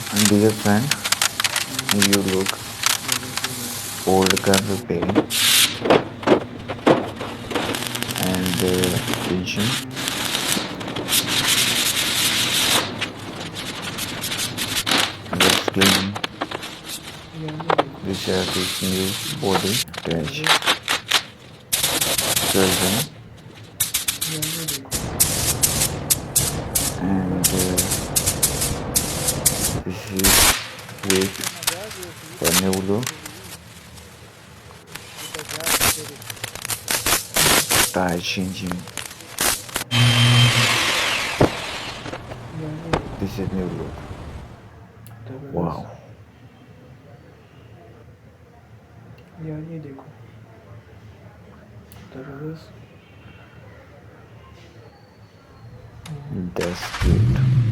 Dear friend, you look old car repairing and engine was cleaning. This is this new body patch surgeon and this is weight for Neulo tire changing. This is new look. Wow. यार ये देखो That's good.